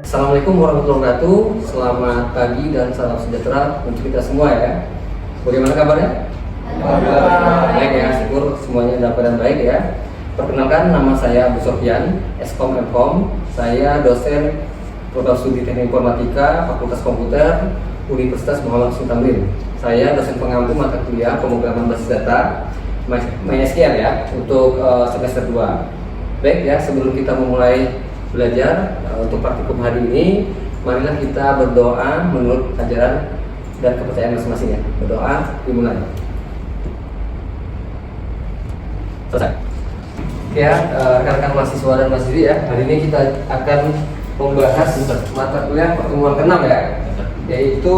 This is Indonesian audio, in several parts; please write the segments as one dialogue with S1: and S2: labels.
S1: Assalamualaikum warahmatullahi wabarakatuh. Selamat pagi dan salam sejahtera untuk kita semua ya. Bagaimana kabarnya? Baik ya, syukur semuanya dalam keadaan baik ya. Perkenalkan, nama saya Abu Sofyan, Eskom M.Com. Saya dosen Program Studi Teknik Informatika, Fakultas Komputer, Universitas Muhammad Hussein Tamrin. Saya dosen pengampu mata kuliah pemrograman basis data MySQL ya untuk semester 2. Baik ya, sebelum kita memulai belajar untuk praktikum hari ini, marilah kita berdoa menurut ajaran dan kepercayaan masing-masing ya. Berdoa dimulai. Selesai. Oke ya, rekan-rekan mahasiswa dan mahasiswi ya, hari ini kita akan membahas mata kuliah pertemuan ke-6 ya, yaitu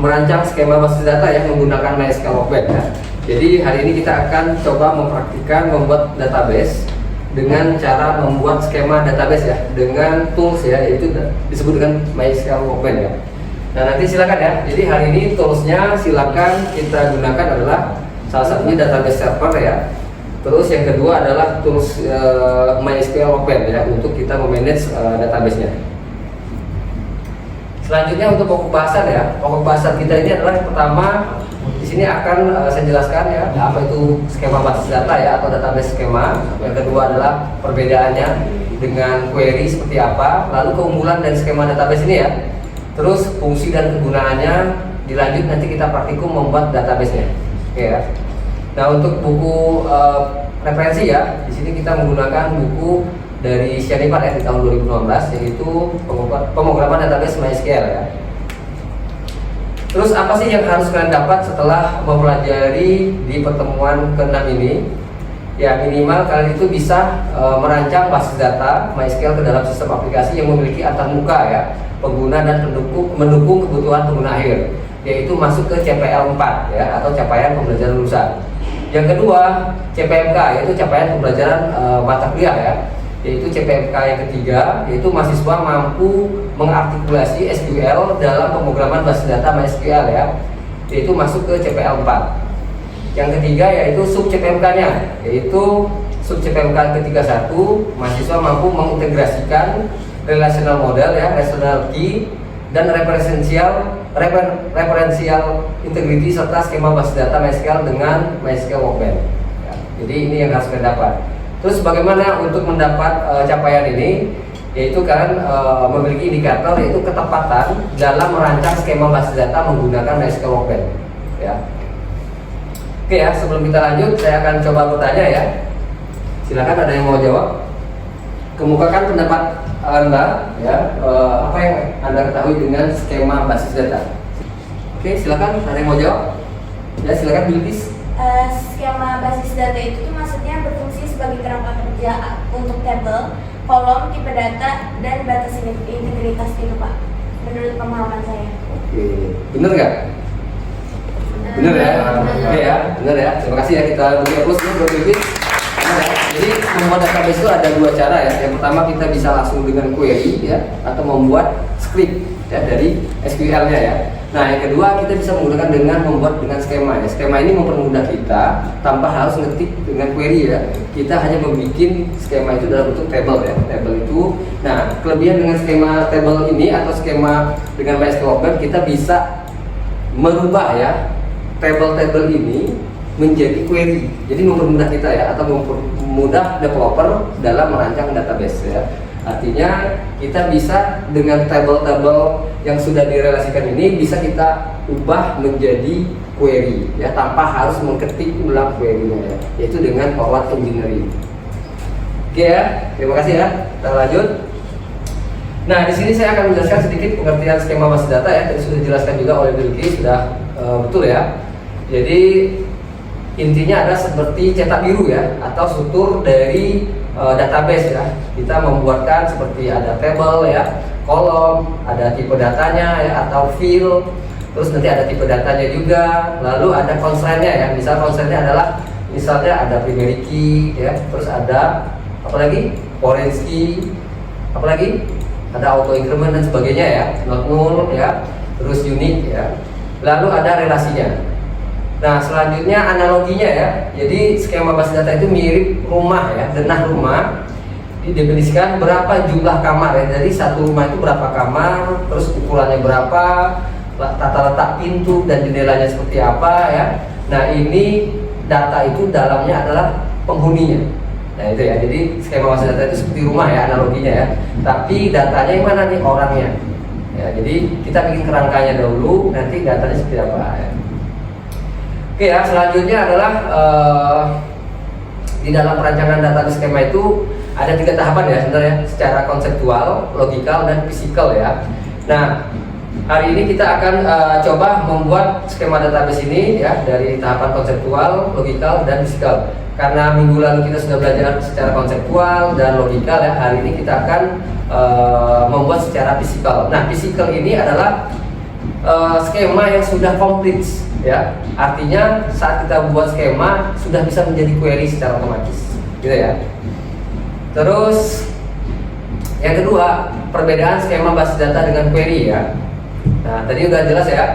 S1: merancang skema basis data yang menggunakan MySQL Workbench ya. Jadi hari ini kita akan coba mempraktikkan membuat database dengan cara membuat skema database ya, dengan tools ya, yaitu disebut dengan MySQL Workbench ya. Nah nanti silakan ya, jadi hari ini toolsnya silakan kita gunakan adalah salah satunya database server ya. Terus yang kedua adalah tools MySQL Workbench ya, untuk kita memanage database-nya. Selanjutnya untuk pokok bahasan ya, pokok bahasan kita ini adalah yang pertama di sini akan saya jelaskan ya apa itu skema basis data ya, atau database skema. Yang kedua adalah perbedaannya dengan query seperti apa, lalu keunggulan dari skema database ini ya. Terus fungsi dan kegunaannya, dilanjut nanti kita praktikum membuat database-nya. Oke ya. Nah untuk buku referensi ya, di sini kita menggunakan buku dari Sianipar ya di tahun 2015, yaitu pemrograman database MySQL ya. Terus apa sih yang harus kalian dapat setelah mempelajari di pertemuan ke-6 ini? Ya minimal kalian itu bisa merancang basis data MySQL ke dalam sistem aplikasi yang memiliki antarmuka ya, pengguna dan mendukung kebutuhan pengguna akhir, yaitu masuk ke CPL 4 ya, atau capaian pembelajaran lulusan. Yang kedua, CPMK, yaitu capaian pembelajaran mata kuliah ya, yaitu CPMK yang ketiga, yaitu mahasiswa mampu mengartikulasi SQL dalam pemrograman basis data MySQL ya, yaitu masuk ke CPL 4. Yang ketiga yaitu sub CPMK-nya, yaitu sub CPMK ketiga 1, mahasiswa mampu mengintegrasikan relational model ya, relational key, dan referential integrity serta skema basis data MySQL dengan MySQL Workbench ya. Jadi ini yang harus kalian dapat. Terus bagaimana untuk mendapat capaian ini? Yaitu kalian memiliki indikator, yaitu ketepatan dalam merancang skema basis data menggunakan MySQL Workbench ya. Oke ya, sebelum kita lanjut saya akan coba bertanya ya. Silakan, ada yang mau jawab? Kemukakan pendapat Anda ya, apa yang Anda ketahui dengan skema basis data. Oke, silakan, ada yang mau jawab? Ya, silakan Bilqis.
S2: Skema basis data itu tuh maksudnya berfungsi sebagai kerangka kerja untuk tabel, kolom, tipe data, dan batas integritas itu Pak, menurut pemahaman saya.
S1: Oke, bener nggak? Bener ya? Oke ya, bener ya. Terima kasih ya, kita beri aplaus dulu buat Bilqis. Jadi membuat database itu ada dua cara ya. Yang pertama kita bisa langsung dengan query ya, atau membuat script ya dari SQL-nya ya. Nah yang kedua kita bisa menggunakan dengan membuat dengan skema ya. Skema ini mempermudah kita tanpa harus ngetik dengan query ya. Kita hanya membuat skema itu dalam bentuk table ya. Table itu, nah kelebihan dengan skema table ini atau skema dengan MySQL Workbench, kita bisa merubah ya table-table ini menjadi query. Jadi mempermudah kita ya, atau mempermudah developer dalam merancang database ya. Artinya kita bisa dengan table-table yang sudah direlasikan ini bisa kita ubah menjadi query ya, tanpa harus mengetik ulang query-nya ya, yaitu dengan forward engineering. Oke ya, terima kasih ya. Kita lanjut. Nah di sini saya akan menjelaskan sedikit pengertian skema basis data ya. Tadi sudah dijelaskan juga oleh Bilqis, sudah betul ya. Jadi intinya ada seperti cetak biru ya, atau struktur dari database ya. Kita membuatkan seperti ada table ya, kolom, ada tipe datanya ya, atau field. Terus nanti ada tipe datanya juga, lalu ada constraint-nya ya. Misal constraint-nya adalah misalnya ada primary key ya, terus ada apa lagi? Foreign key, apa lagi? Ada auto increment dan sebagainya ya, not null ya, terus unique ya. Lalu ada relasinya. Nah selanjutnya analoginya ya, jadi skema basis data itu mirip rumah ya, denah rumah didefinisikan berapa jumlah kamar ya. Jadi satu rumah itu berapa kamar, terus ukurannya berapa, tata letak pintu dan jendelanya seperti apa ya. Nah ini data itu dalamnya adalah penghuninya. Nah itu ya, jadi skema masa data itu seperti rumah ya analoginya ya. Tapi datanya yang mana nih? Orangnya. Ya, jadi kita bikin kerangkanya dahulu, nanti datanya seperti apa ya. Oke ya, selanjutnya adalah di dalam perancangan data skema itu ada 3 tahapan ya sebenarnya, secara konseptual, logikal, dan fisikal ya. Nah hari ini kita akan coba membuat skema database ini ya dari tahapan konseptual, logikal, dan fisikal. Karena minggu lalu kita sudah belajar secara konseptual dan logikal ya, hari ini kita akan membuat secara fisikal. Nah fisikal ini adalah skema yang sudah komplit ya, artinya saat kita buat skema sudah bisa menjadi query secara otomatis gitu ya. Terus yang kedua, perbedaan skema basis data dengan query ya. Nah tadi udah jelas ya,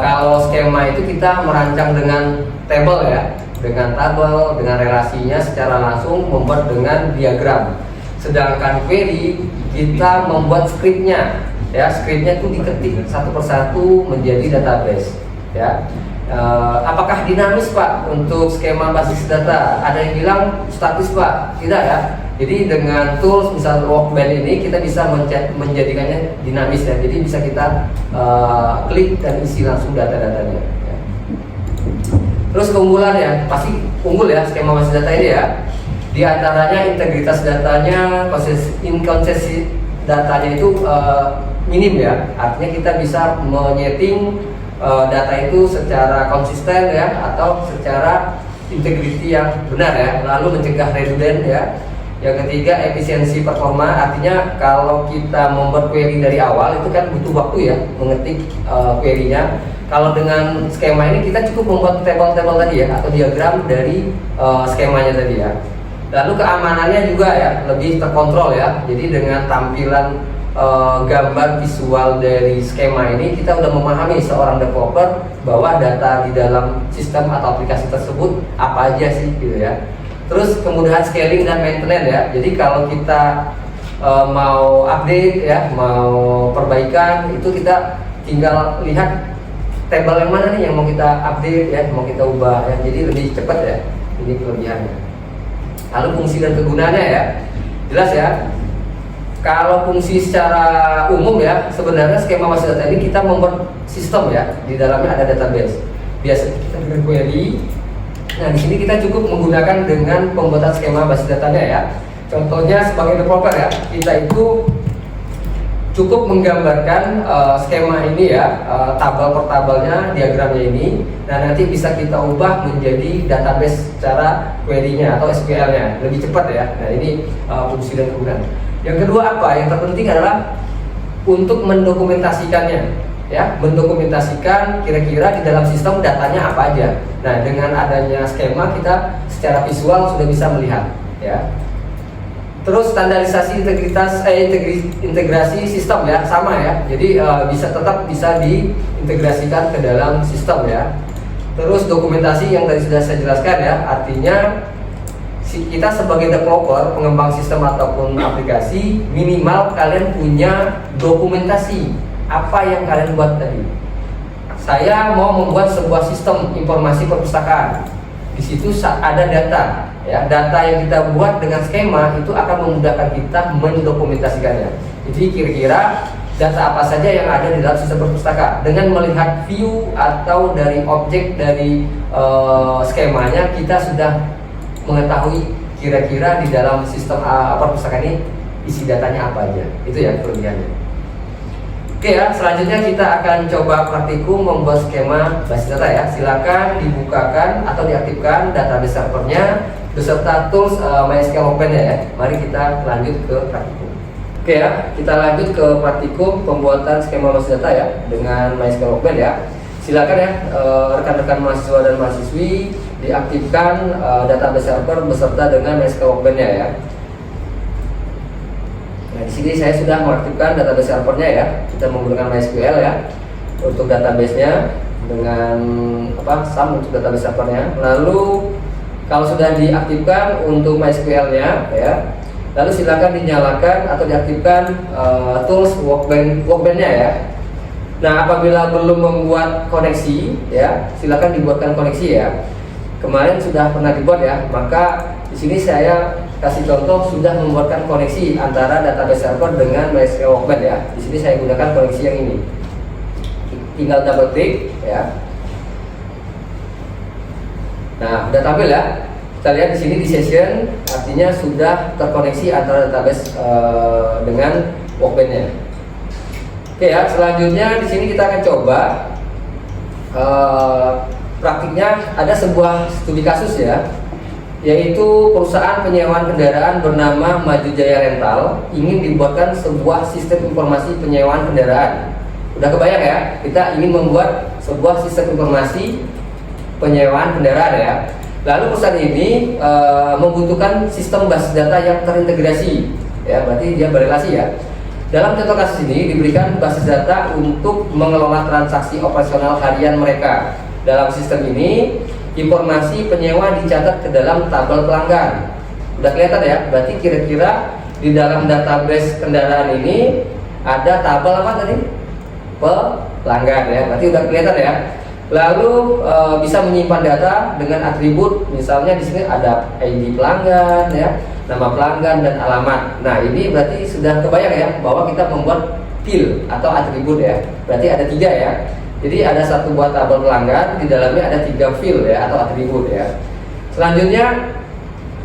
S1: kalau skema itu kita merancang dengan table ya, dengan tabel, dengan relasinya secara langsung, membuat dengan diagram. Sedangkan query kita membuat scriptnya ya, scriptnya itu diketik satu persatu menjadi database ya. Apakah dinamis Pak untuk skema basis data? Ada yang bilang statis Pak, tidak ya. Jadi dengan tools misal Workbench ini kita bisa menjadikannya dinamis ya. Jadi bisa kita klik dan isi langsung data-datanya ya. Terus keunggulan ya, pasti unggul ya skema basis data ini ya. Di antaranya integritas datanya, inconsistency datanya itu minim ya. Artinya kita bisa menyeting data itu secara konsisten ya, atau secara integriti yang benar ya, lalu mencegah redundant ya. Yang ketiga, efisiensi performa, artinya kalau kita membuat query dari awal itu kan butuh waktu ya mengetik query-nya. Kalau dengan skema ini kita cukup membuat tabel-tabel tadi ya, atau diagram dari skemanya tadi ya. Lalu keamanannya juga ya lebih terkontrol ya. Jadi dengan tampilan gambar visual dari skema ini kita udah memahami seorang developer bahwa data di dalam sistem atau aplikasi tersebut apa aja sih gitu ya. Terus kemudahan scaling dan maintenance ya. Jadi kalau kita mau update ya, mau perbaikan, itu kita tinggal lihat tabel yang mana nih yang mau kita update ya, mau kita ubah ya. Jadi lebih cepat ya. Ini kelebihannya. Lalu fungsi dan kegunaannya ya, jelas ya. Kalau fungsi secara umum ya, sebenarnya skema basis data ini kita membuat sistem ya, di dalamnya ada database. Biasa kita dengan query. Nah di sini kita cukup menggunakan dengan pembuatan skema basis datanya ya. Contohnya sebagai developer ya, kita itu cukup menggambarkan skema ini ya, tabel per tabelnya, diagramnya ini. Nah nanti bisa kita ubah menjadi database secara query-nya atau SQL-nya, lebih cepat ya. Nah ini fungsi dan kegunaan. Yang kedua apa? Yang terpenting adalah untuk mendokumentasikannya ya, mendokumentasikan kira-kira di dalam sistem datanya apa aja. Nah dengan adanya skema kita secara visual sudah bisa melihat ya. Terus standarisasi integrasi sistem ya, sama ya. Jadi tetap bisa diintegrasikan ke dalam sistem ya. Terus dokumentasi yang tadi sudah saya jelaskan ya, artinya kita sebagai developer, pengembang sistem ataupun aplikasi, minimal kalian punya dokumentasi apa yang kalian buat tadi. Saya mau membuat sebuah sistem informasi perpustakaan. Di situ ada data ya, data yang kita buat dengan skema itu akan memudahkan kita mendokumentasikannya. Jadi kira-kira data apa saja yang ada di dalam sistem perpustakaan. Dengan melihat view atau dari objek dari skemanya, kita sudah mengetahui kira-kira di dalam sistem perpustakaan ini isi datanya apa aja. Itu ya kelebihannya. Oke ya, selanjutnya kita akan coba praktikum membuat skema basis data ya. Silakan dibukakan atau diaktifkan database servernya beserta tools MySQL Open ya. Mari kita lanjut ke praktikum. Oke ya, kita lanjut ke praktikum pembuatan skema basis data ya dengan MySQL Open ya. Silakan ya rekan-rekan mahasiswa dan mahasiswi diaktifkan database server beserta dengan MySQL Open-nya ya. Nah, di sini saya sudah mengaktifkan database servernya ya. Kita menggunakan MySQL ya untuk database-nya dengan SAM untuk database servernya. Lalu kalau sudah diaktifkan untuk MySQL-nya ya, Lalu silakan dinyalakan atau diaktifkan tools workbench-nya ya. Nah, apabila belum membuat koneksi ya, silakan dibuatkan koneksi ya. Kemarin sudah pernah dibuat ya, maka di sini saya kasih contoh sudah membuatkan koneksi antara database server dengan MySQL Workbench ya. Di sini saya gunakan koneksi yang ini. Tinggal double klik ya. Nah, udah tampil ya. Kita lihat di sini di session, artinya sudah terkoneksi antara database dengan Workbench-nya. Oke ya, selanjutnya di sini kita akan coba praktiknya. Ada sebuah studi kasus ya, yaitu perusahaan penyewaan kendaraan bernama Maju Jaya Rental ingin dibuatkan sebuah sistem informasi penyewaan kendaraan. Udah kebayang ya, kita ingin membuat sebuah sistem informasi penyewaan kendaraan ya. Lalu perusahaan ini membutuhkan sistem basis data yang terintegrasi ya, berarti dia berelasi ya. Dalam contoh kasus ini diberikan basis data untuk mengelola transaksi operasional harian mereka. Dalam sistem ini informasi penyewa dicatat ke dalam tabel pelanggan. Udah kelihatan ya, berarti kira-kira di dalam database kendaraan ini ada tabel apa tadi? Pelanggan ya, berarti udah kelihatan ya. Lalu bisa menyimpan data dengan atribut, misalnya di sini ada ID pelanggan ya, nama pelanggan dan alamat. Nah, ini berarti sudah kebayang ya bahwa kita membuat field atau atribut ya. Berarti ada 3 ya. Jadi ada satu buat tabel pelanggan, di dalamnya ada 3 field ya atau atribut ya. Selanjutnya,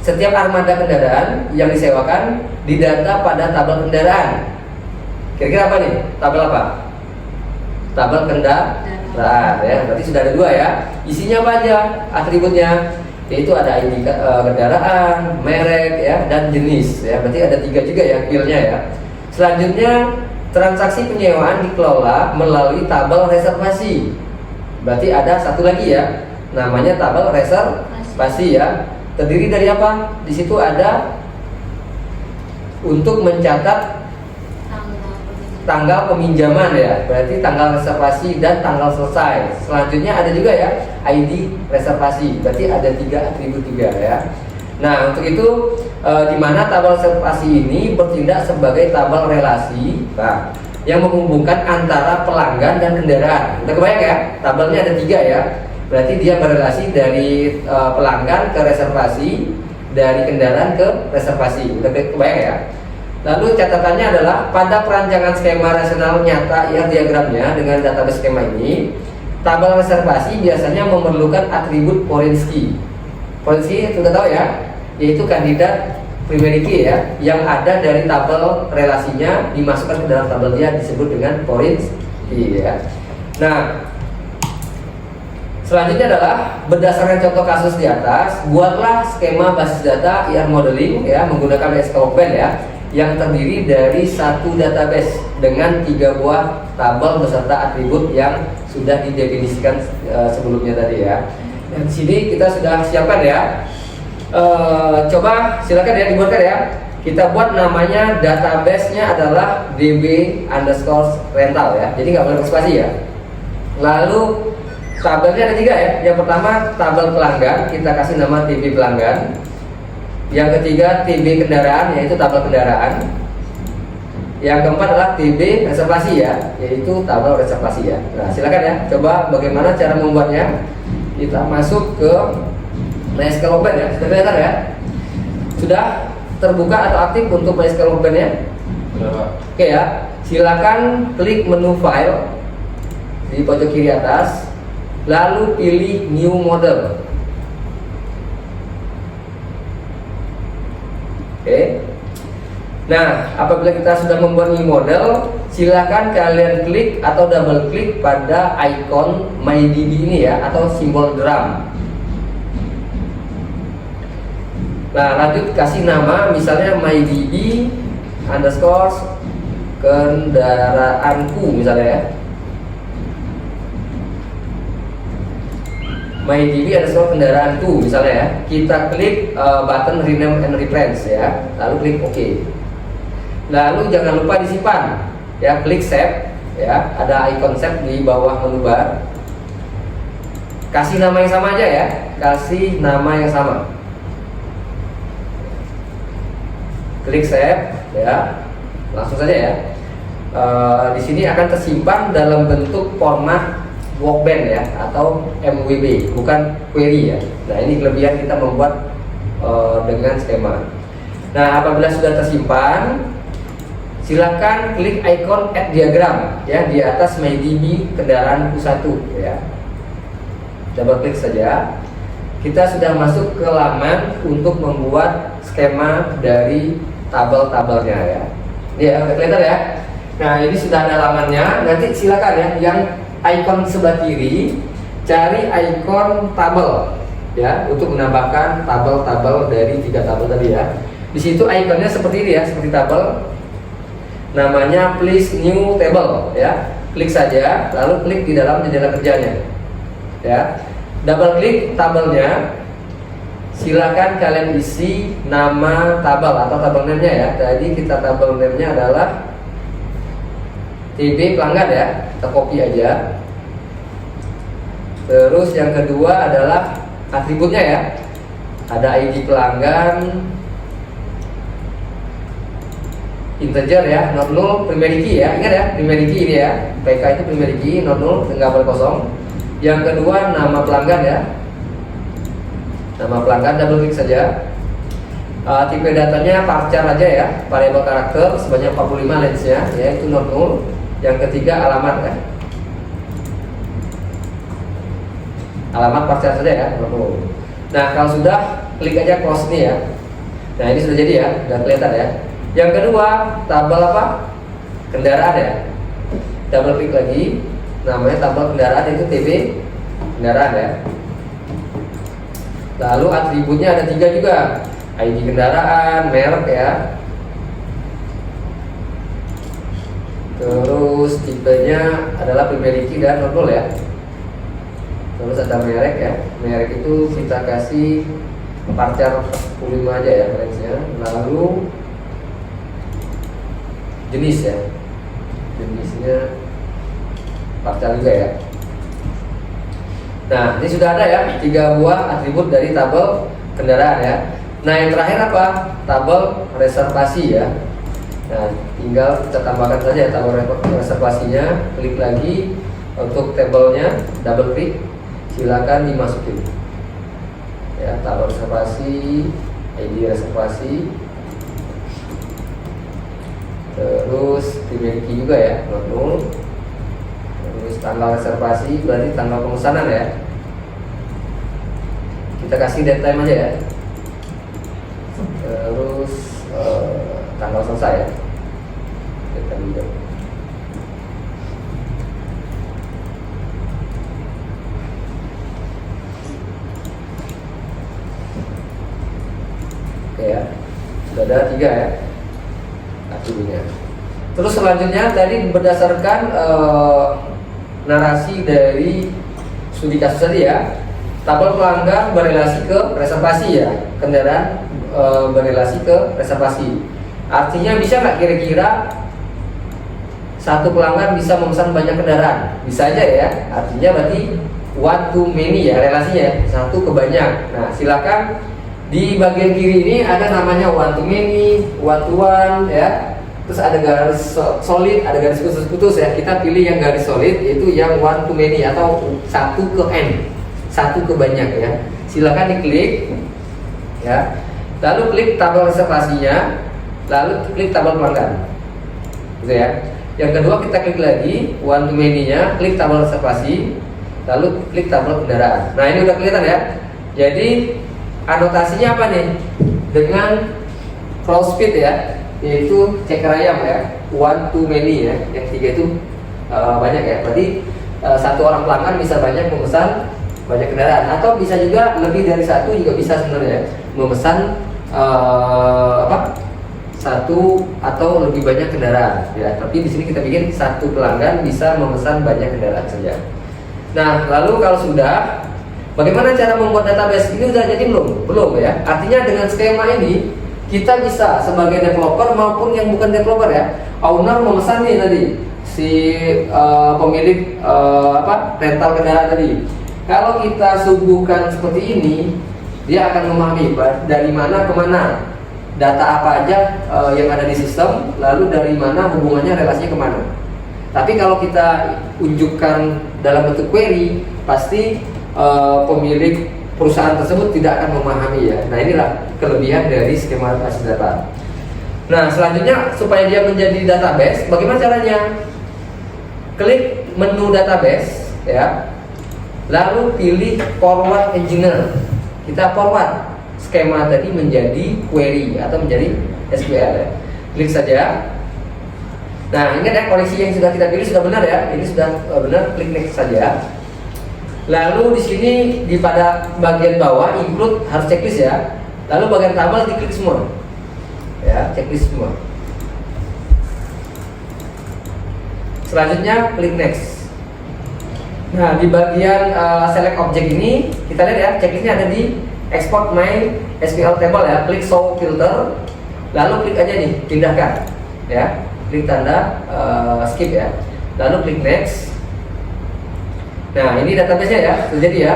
S1: setiap armada kendaraan yang disewakan didata pada tabel kendaraan. Kira-kira apa nih? Tabel apa? Tabel kendaraan ya. Berarti sudah ada 2 ya. Isinya apa aja atributnya? Yaitu ada ID kendaraan, merek ya, dan jenis ya. Berarti ada 3 juga ya fieldnya ya. Selanjutnya, transaksi penyewaan dikelola melalui tabel reservasi. Berarti ada satu lagi ya, namanya tabel reservasi ya. Terdiri dari apa? Di situ ada untuk mencatat tanggal peminjaman ya, berarti tanggal reservasi dan tanggal selesai. Selanjutnya ada juga ya ID reservasi, berarti ada 3 atribut juga ya. Nah, untuk itu di mana tabel reservasi ini bertindak sebagai tabel relasi, nah, yang menghubungkan antara pelanggan dan kendaraan. Udah kebayang ya? Tabelnya ada 3 ya. Berarti dia berrelasi dari pelanggan ke reservasi, dari kendaraan ke reservasi. Udah kebayang ya? Lalu catatannya adalah pada perancangan skema rasional nyata ya diagramnya dengan database skema ini, tabel reservasi biasanya memerlukan atribut foreign key. Foreign key sudah tahu ya, yaitu kandidat primary key ya, yang ada dari tabel relasinya dimasukkan ke dalam tabel dia disebut dengan foreign key ya. Nah, selanjutnya adalah berdasarkan contoh kasus di atas, buatlah skema basis data ER modeling ya menggunakan MySQL Workbench ya, yang terdiri dari satu database dengan 3 buah tabel beserta atribut yang sudah didefinisikan sebelumnya tadi ya. Dan di sini kita sudah siapkan ya. Coba silakan ya dibuatkan ya. Kita buat namanya database-nya adalah db_rental ya. Jadi nggak boleh spasi ya. Lalu tabelnya ada 3 ya. Yang pertama tabel pelanggan, kita kasih nama TB pelanggan. Yang ketiga TB kendaraan, yaitu tabel kendaraan. Yang keempat adalah TB reservasi ya, yaitu tabel reservasi ya. Nah, silakan ya, coba bagaimana cara membuatnya. Kita masuk ke MySQL Workbench ya, sudah kelihatan ya. Sudah terbuka atau aktif untuk MySQL Workbench ya? Oke ya, silakan klik menu file di pojok kiri atas, lalu pilih new model. Oke. Nah, apabila kita sudah membuat new model, silakan kalian klik atau double klik pada icon MyDB ini ya, atau simbol drum. Nah, lanjut kasih nama, misalnya MyDB underscore kendaraanku misalnya ya. MyDB underscore kendaraanku misalnya ya. Kita klik button rename and reference ya, lalu klik OK. Lalu jangan lupa disimpan ya, klik save ya, ada icon save di bawah menu bar. Kasih nama yang sama aja ya, kasih nama yang sama. klik save ya, langsung saja ya. Di sini akan tersimpan dalam bentuk format Workbench ya atau MWB, bukan query ya. Nah ini kelebihan kita membuat dengan skema. Nah apabila sudah tersimpan, silakan klik icon add diagram ya di atas MyDB kendaraan U1 ya. Double klik saja. Kita sudah masuk ke laman untuk membuat skema dari tabel-tabelnya ya. Ini ya, udah kelihatan ya. Nah ini sudah ada lamannya. Nanti silakan ya, yang icon sebelah kiri cari icon tabel ya untuk menambahkan tabel-tabel dari 3 tabel tadi ya. Di situ ikonnya seperti ini ya, seperti tabel. Namanya please new table ya. Klik saja, lalu klik di dalam jendela kerjanya ya. Double klik tabelnya. Silakan kalian isi nama tabel atau tabel name-nya ya. Tadi kita tabel name-nya adalah TB pelanggan ya. Kita copy aja. Terus yang kedua adalah atributnya ya. Ada ID pelanggan, integer ya, not null, primary key ya. Ingat ya, primary key ini ya. PK itu primary key, not null, nggak boleh kosong. Yang kedua nama pelanggan ya. Nama pelanggan, double klik saja. Tipe datanya varchar aja ya, variable karakter sebanyak 45 length-nya ya, itu not null. Yang ketiga alamat ya. Alamat varchar saja ya, not null. Nah kalau sudah, klik aja close nih ya. Nah ini sudah jadi ya, udah kelihatan ya. Yang kedua, tabel apa? Kendaraan ya. Double klik lagi. Namanya tabel kendaraan, itu TB kendaraan ya. Lalu atributnya ada 3 juga. ID kendaraan, merek ya. Terus tipenya adalah primary key dan not null ya. Terus ada merek ya. Merek itu kita kasih varchar 45 aja ya range-nya. Lalu jenis ya, jenisnya varchar juga ya. Nah ini sudah ada ya 3 buah atribut dari tabel kendaraan ya. Nah yang terakhir apa? Tabel reservasi ya. Nah tinggal kita tambahkan saja tabel reservasinya. Klik lagi untuk tabelnya, double klik, silakan dimasukin ya. Tabel reservasi, ID reservasi, terus primary key juga ya, not null. Terus tanggal reservasi berarti tanggal pemesanan ya. Kita kasih date time aja ya. Terus tanggal selesai ya. Date time juga. Oke ya. Sudah ada 3 ya atributnya. Terus selanjutnya tadi berdasarkan narasi dari studi kasus tadi ya, tabel pelanggan berelasi ke reservasi ya, kendaraan berelasi ke reservasi. Artinya bisa nggak kira-kira satu pelanggan bisa memesan banyak kendaraan? Bisa aja ya. Artinya berarti one to many ya relasinya, satu ke banyak. Nah silakan di bagian kiri ini ada namanya one to many, one to one ya. Terus ada garis solid, ada garis putus-putus ya. Kita pilih yang garis solid, yaitu yang one to many atau satu ke n, satu ke banyak ya. Silakan diklik ya. Lalu klik tabel reservasinya, lalu klik tabel pelanggan, gitu ya. Yang kedua kita klik lagi one to many-nya, klik tabel reservasi, lalu klik tabel kendaraan. Nah ini udah kelihatan ya. Jadi anotasinya apa nih? Dengan close fit ya, yaitu ceker ayam ya, one to many ya, yang 3 itu banyak ya. Berarti satu orang pelanggan bisa banyak memesan banyak kendaraan, atau bisa juga lebih dari satu juga bisa sebenarnya memesan satu atau lebih banyak kendaraan ya. Tapi di sini kita bikin satu pelanggan bisa memesan banyak kendaraan saja. Nah lalu kalau sudah, bagaimana cara membuat database? Ini udah jadi belum? Belum ya. Artinya dengan skema ini kita bisa sebagai developer maupun yang bukan developer ya, owner memesan nih tadi si pemilik rental kendaraan tadi. Kalau kita suguhkan seperti ini, dia akan memahami dari mana ke mana data apa aja yang ada di sistem, lalu dari mana hubungannya, relasinya kemana. Tapi kalau kita unjukkan dalam bentuk query, pasti pemilik perusahaan tersebut tidak akan memahami ya. Nah inilah kelebihan dari skema basis data. Nah selanjutnya supaya dia menjadi database, bagaimana caranya? Klik menu database ya, lalu pilih forward engineer. Kita forward skema tadi menjadi query atau menjadi SQL ya. Klik saja. Nah ingat ya, koleksi yang sudah kita pilih sudah benar ya. Ini sudah benar, klik next saja. Lalu di sini di pada bagian bawah include harus checklist ya. Lalu bagian tabel diklik semua. Ya, checklist semua. Selanjutnya klik next. Nah di bagian select object ini kita lihat ya, checklistnya ada di export my SQL table ya. Klik show filter, lalu klik aja nih pindahkan ya, klik tanda skip ya, lalu klik next. Nah ini database-nya ya, sudah jadi ya.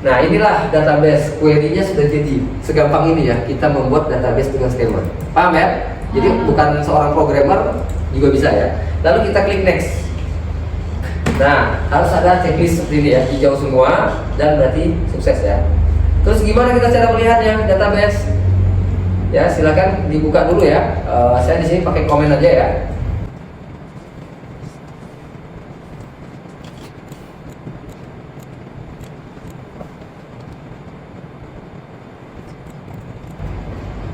S1: Nah inilah database, query-nya sudah jadi. Segampang ini ya kita membuat database dengan skema. Paham ya? Jadi bukan seorang programmer juga bisa ya. Lalu kita klik next. Nah harus ada checklist seperti ini ya, hijau semua dan berarti sukses ya. Terus gimana kita cara melihatnya database? Ya silakan dibuka dulu ya. Saya di sini pakai komen aja ya.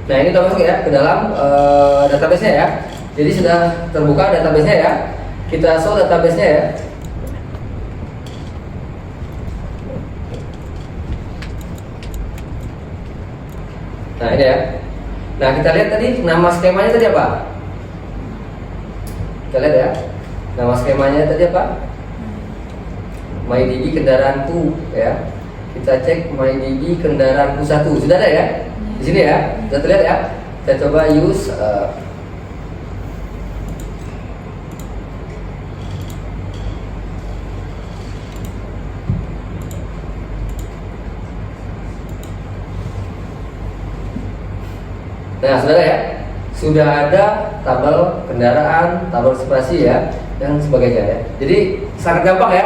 S1: Nah ini sudah masuk ya ke dalam database-nya ya. Jadi sudah terbuka database-nya ya. Kita show database-nya ya. Nah ini ya. Nah kita lihat tadi nama skemanya tadi apa? Kita lihat ya. Nama skemanya tadi apa? MyDB kendaraan 2 ya. Kita cek MyDB kendaraan 1. Sudah ada ya? Di sini ya, sudah terlihat ya. Kita coba use nah sudah ada ya, sudah ada tabel kendaraan, tabel spasi ya, dan sebagainya ya. Jadi sangat gampang ya.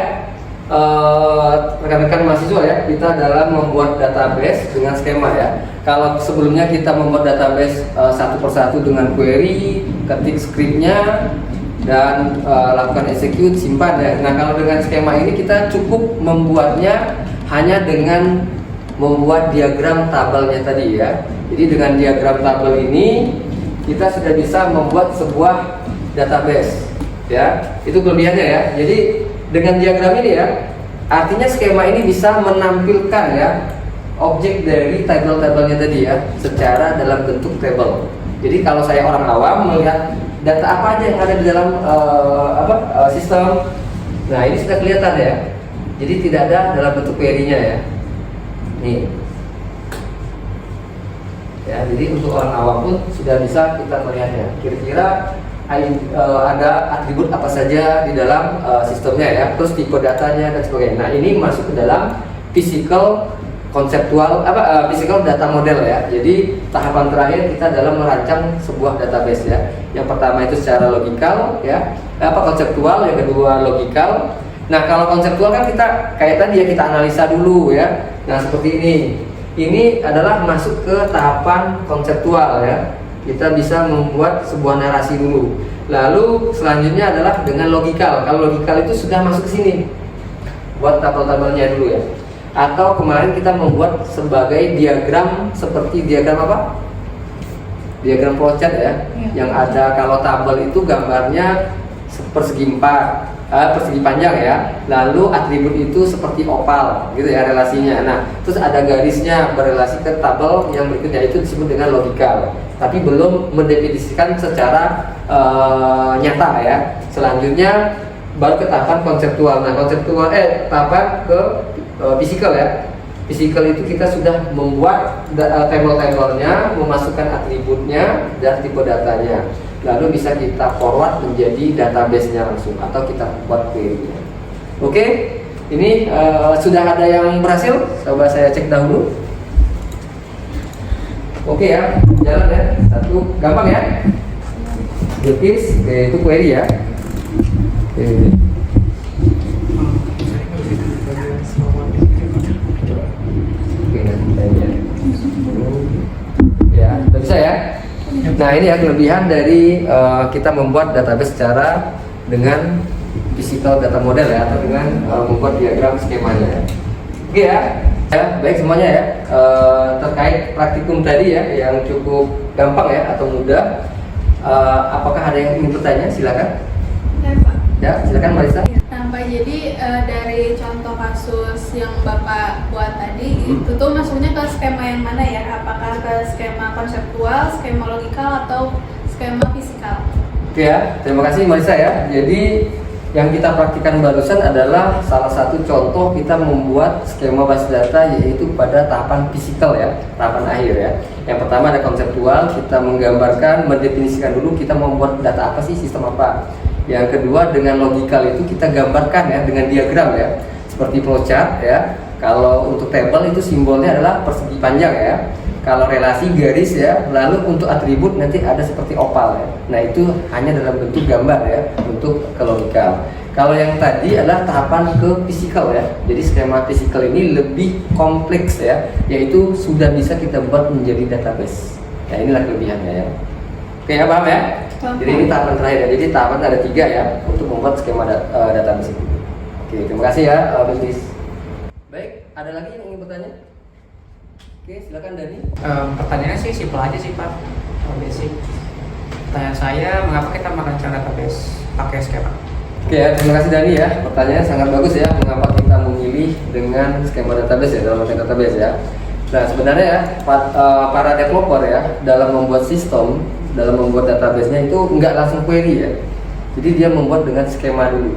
S1: Rekan-rekan mahasiswa ya, kita dalam membuat database dengan skema ya. Kalau sebelumnya kita membuat database satu persatu dengan query, ketik scriptnya dan lakukan execute, simpan ya. Nah kalau dengan skema ini kita cukup membuatnya hanya dengan membuat diagram tabelnya tadi ya. Jadi dengan diagram tabel ini kita sudah bisa membuat sebuah database ya. Itu kelebihannya ya. Jadi dengan diagram ini ya, artinya skema ini bisa menampilkan ya objek dari tabel-tabelnya tadi ya secara dalam bentuk tabel. Jadi kalau saya orang awam melihat data apa aja yang ada di dalam sistem, nah ini sudah kelihatan ya. Jadi tidak ada dalam bentuk query-nya ya. Nih. Ya, jadi untuk orang awam pun sudah bisa kita melihatnya. Kira-kira ada atribut apa saja di dalam sistemnya ya, terus tipe datanya dan sebagainya. Nah ini masuk ke dalam physical physical data model ya. Jadi tahapan terakhir kita dalam merancang sebuah database ya. Yang pertama itu secara logikal ya, konseptual, yang kedua logikal. Nah kalau konseptual kan kita kayak tadi ya, kita analisa dulu ya. Nah seperti ini. Ini adalah masuk ke tahapan konseptual ya. Kita bisa membuat sebuah narasi dulu. Lalu selanjutnya adalah dengan logikal. Kalau logikal itu sudah masuk ke sini. Buat tabel-tabelnya dulu ya. Atau kemarin kita membuat sebagai diagram, seperti diagram apa? Diagram flowchart ya. Yang ada kalau tabel itu gambarnya persegi panjang ya. Lalu atribut itu seperti opal gitu ya relasinya. Nah, terus ada garisnya berelasi ke tabel yang berikutnya, itu disebut dengan logikal. Tapi belum mendefinisikan secara nyata ya. Selanjutnya baru ke tahapan konseptual. Nah, konseptual tahapan ke physical ya. Physical itu kita sudah membuat tabel-tabelnya, memasukkan atributnya dan tipe datanya. Lalu bisa kita forward menjadi database-nya langsung atau kita buat query-nya. Oke, ini sudah ada yang berhasil. Coba saya cek dahulu. Oke ya, jalan ya. Satu, gampang ya. Jokis, oke, itu query ya. Oke. Oke, ya, udah bisa ya. Nah ini ya kelebihan dari kita membuat database secara dengan physical data model ya, atau dengan membuat diagram skemanya. Oke ya, baik semuanya ya. Terkait praktikum tadi ya, yang cukup gampang ya atau mudah. Apakah ada yang ingin bertanya? Silakan. Ya, silakan Marisa.
S3: Nah, Pak, jadi dari contoh kasus yang Bapak buat tadi, itu tuh masuknya ke skema yang mana ya? Apakah ke skema konseptual, skema logikal, atau skema fisikal?
S1: Oke ya, terima kasih Marisa ya. Jadi yang kita praktikkan barusan adalah salah satu contoh kita membuat skema basis data, yaitu pada tahapan fisikal ya, tahapan akhir ya. Yang pertama ada konseptual, kita menggambarkan, mendefinisikan dulu kita mau membuat data apa sih, sistem apa. Yang kedua dengan logikal itu kita gambarkan ya dengan diagram ya, seperti flowchart ya. Kalau untuk table itu simbolnya adalah persegi panjang ya. Kalau relasi garis ya, lalu untuk atribut nanti ada seperti opal ya. Nah itu hanya dalam bentuk gambar ya, untuk ke logikal. Kalau yang tadi adalah tahapan ke fisikal ya. Jadi skema fisikal ini lebih kompleks ya, yaitu sudah bisa kita buat menjadi database. Nah inilah kelebihannya ya. Oke ya, paham ya? Jadi ini tahapan terakhir ya. Jadi tahapan ada 3 ya untuk membuat skema database itu. Oke, terima kasih ya, Bisnis. Baik, ada lagi yang ingin bertanya? Oke, silakan Dani.
S4: Pertanyaannya sih simpel aja sih Pak, basic. Pertanyaan saya, mengapa kita merancang database pakai skema?
S1: Oke ya, terima kasih Dani ya. Pertanyaan sangat bagus ya. Mengapa kita memilih dengan skema database ya, dalam database ya? Nah sebenarnya ya, para developer ya dalam membuat sistem, dalam membuat database-nya itu nggak langsung query ya. Jadi dia membuat dengan skema dulu.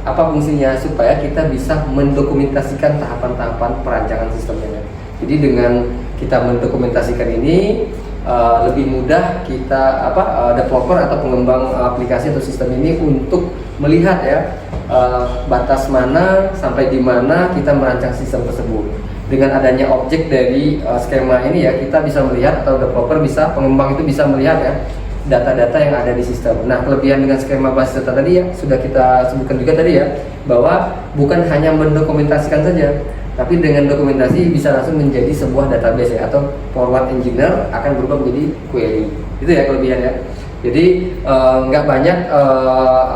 S1: Apa fungsinya? Supaya kita bisa mendokumentasikan tahapan-tahapan perancangan sistemnya. Jadi dengan kita mendokumentasikan ini lebih mudah kita developer atau pengembang aplikasi atau sistem ini untuk melihat ya batas mana sampai di mana kita merancang sistem tersebut. Dengan adanya objek dari skema ini ya, kita bisa melihat atau developer bisa, pengembang itu bisa melihat ya data-data yang ada di sistem. Nah kelebihan dengan skema basis data tadi ya sudah kita sebutkan juga tadi ya, bahwa bukan hanya mendokumentasikan saja, tapi dengan dokumentasi bisa langsung menjadi sebuah database ya, atau forward engineer akan berubah menjadi query. Itu ya kelebihannya. Jadi nggak banyak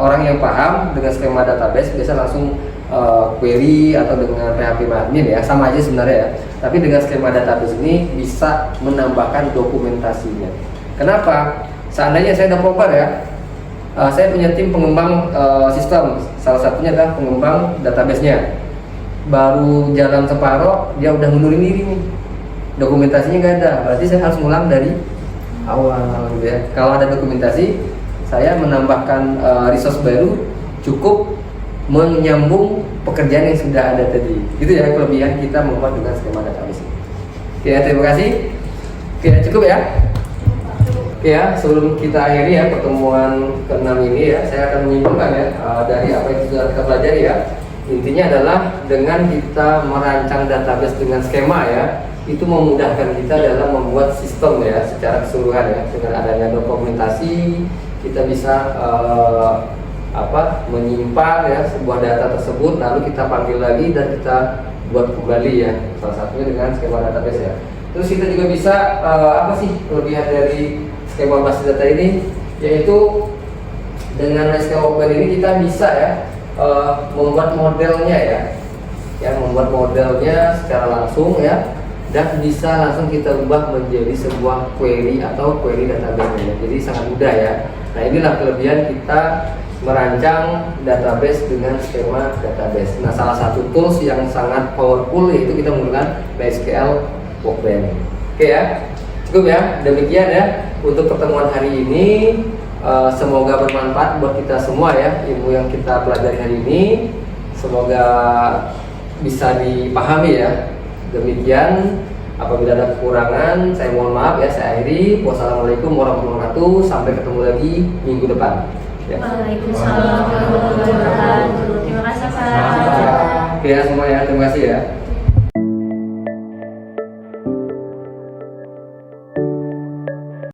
S1: orang yang paham dengan skema database, biasa langsung query atau dengan PHP admin ya, sama aja sebenarnya ya. Tapi dengan skema database ini bisa menambahkan dokumentasinya. Kenapa? Seandainya saya developer ya, saya punya tim pengembang sistem, salah satunya adalah pengembang database-nya. Baru jalan separoh, dia udah mundurin diri nih, dokumentasinya nggak ada, berarti saya harus ngulang dari awal gitu ya. Kalau ada dokumentasi, saya menambahkan resource baru, cukup menyambung pekerjaan yang sudah ada tadi. Itu ya kelebihan kita membuat dengan skema database. Oke ya, terima kasih. Oke, cukup ya. Oke ya, sebelum kita akhiri ya pertemuan ke-6 ini ya, saya akan menyimpulkan ya dari apa yang sudah kita pelajari ya. Intinya adalah dengan kita merancang database dengan skema ya, itu memudahkan kita dalam membuat sistem ya secara keseluruhan ya. Dengan adanya dokumentasi, kita bisa menyimpan ya sebuah data tersebut, lalu kita panggil lagi dan kita buat kembali ya, salah satunya dengan skema database ya. Terus kita juga bisa apa sih kelebihan dari skema basis data ini, yaitu dengan SQL Open ini kita bisa ya membuat modelnya ya, membuat modelnya secara langsung ya, dan bisa langsung kita ubah menjadi sebuah query atau query database ya. Jadi sangat mudah ya. Nah inilah kelebihan kita merancang database dengan skema database. Nah salah satu tools yang sangat powerful yaitu kita menggunakan MySQL Workbench. Oke ya, cukup ya. Demikian ya untuk pertemuan hari ini. Semoga bermanfaat buat kita semua ya, ilmu yang kita pelajari hari ini. Semoga bisa dipahami ya. Demikian, apabila ada kekurangan saya mohon maaf ya, saya akhiri. Wassalamualaikum warahmatullahi wabarakatuh. Sampai ketemu lagi minggu depan ya.
S2: Waalaikumsalam warahmatullahi wabarakatuh. Terima kasih Pak.
S1: Oke ya semua ya, terima kasih ya.